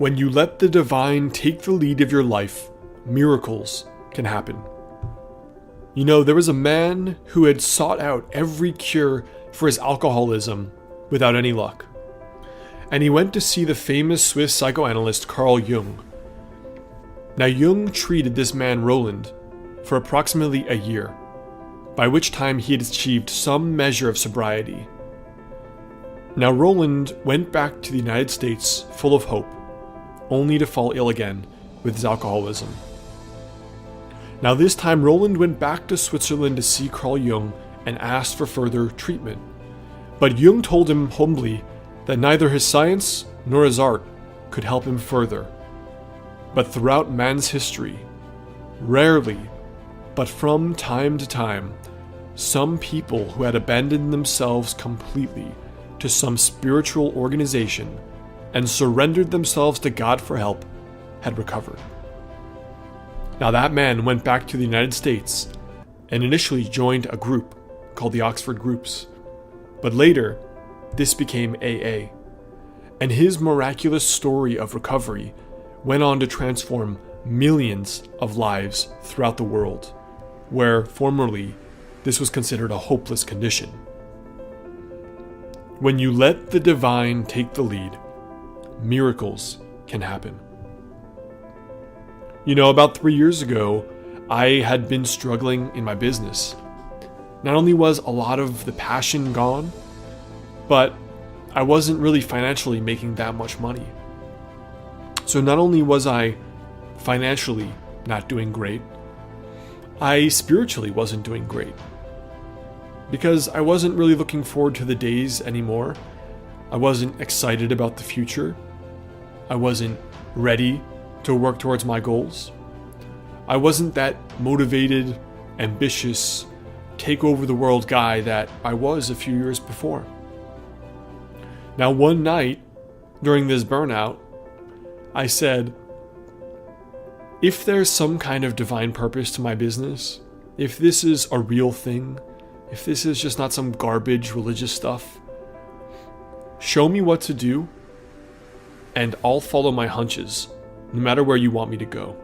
When you let the divine take the lead of your life, miracles can happen. You know, there was a man who had sought out every cure for his alcoholism without any luck. And he went to see the famous Swiss psychoanalyst Carl Jung. Now, Jung treated this man Roland for approximately a year, by which time he had achieved some measure of sobriety. Now, Roland went back to the United States full of hope, only to fall ill again with his alcoholism. Now, this time, Roland went back to Switzerland to see Carl Jung and asked for further treatment. But Jung told him humbly that neither his science nor his art could help him further. But throughout man's history, rarely, but from time to time, some people who had abandoned themselves completely to some spiritual organization and surrendered themselves to God for help had recovered. Now, that man went back to the United States and initially joined a group called the Oxford Groups. But later, this became AA. And his miraculous story of recovery went on to transform millions of lives throughout the world, where formerly this was considered a hopeless condition. When you let the divine take the lead, miracles can happen. You know, about 3 years ago, I had been struggling in my business. Not only was a lot of the passion gone, but I wasn't really financially making that much money. So not only was I financially not doing great, I spiritually wasn't doing great. Because I wasn't really looking forward to the days anymore. I wasn't excited about the future. I wasn't ready to work towards my goals. I wasn't that motivated, ambitious, take over the world guy that I was a few years before. Now, one night during this burnout, I said, if there's some kind of divine purpose to my business, if this is a real thing, if this is just not some garbage religious stuff, show me what to do, and I'll follow my hunches, no matter where you want me to go.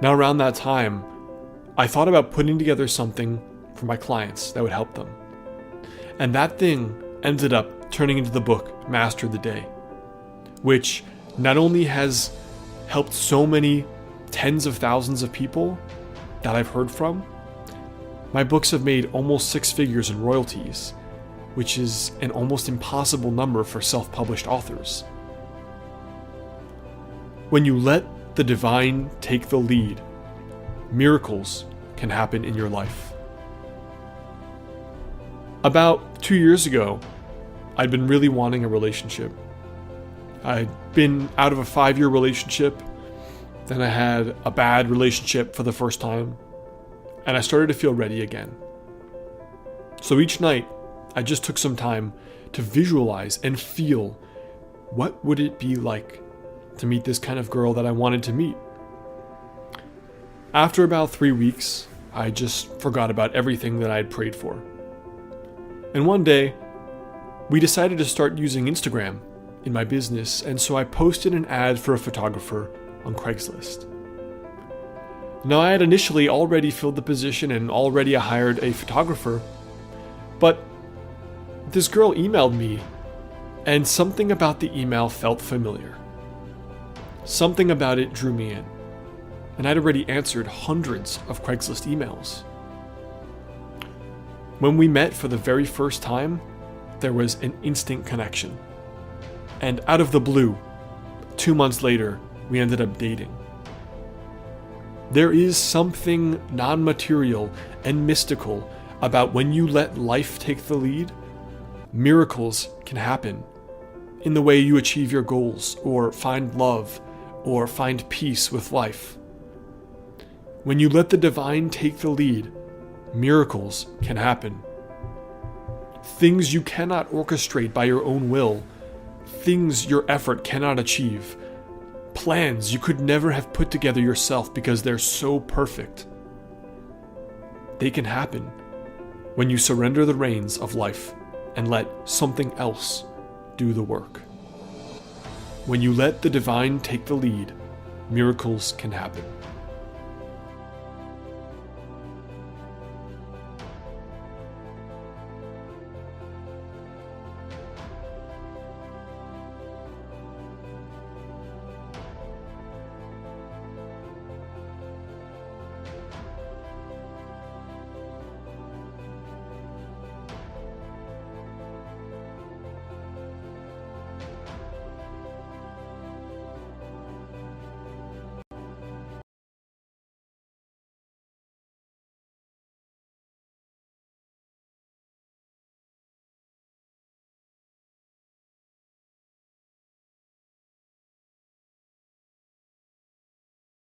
Now, around that time, I thought about putting together something for my clients that would help them. And that thing ended up turning into the book, Master the Day, which not only has helped so many tens of thousands of people that I've heard from, my books have made almost 6 figures in royalties, which is an almost impossible number for self-published authors. When you let the divine take the lead, miracles can happen in your life. About 2 years ago, I'd been really wanting a relationship. I'd been out of a 5-year relationship, then I had a bad relationship for the first time, and I started to feel ready again. So each night, I just took some time to visualize and feel what would it be like to meet this kind of girl that I wanted to meet. After about 3 weeks, I just forgot about everything that I had prayed for. And one day, we decided to start using Instagram in my business, and so I posted an ad for a photographer on Craigslist. Now, I had initially already filled the position and already hired a photographer, but this girl emailed me, and something about the email felt familiar. Something about it drew me in, and I'd already answered hundreds of Craigslist emails. When we met for the very first time, there was an instant connection. And out of the blue, 2 months later, we ended up dating. There is something non-material and mystical about when you let life take the lead, miracles can happen in the way you achieve your goals or find love or find peace with life. When you let the divine take the lead, miracles can happen. Things you cannot orchestrate by your own will, things your effort cannot achieve, plans you could never have put together yourself because they're so perfect. They can happen when you surrender the reins of life and let something else do the work. When you let the divine take the lead, miracles can happen.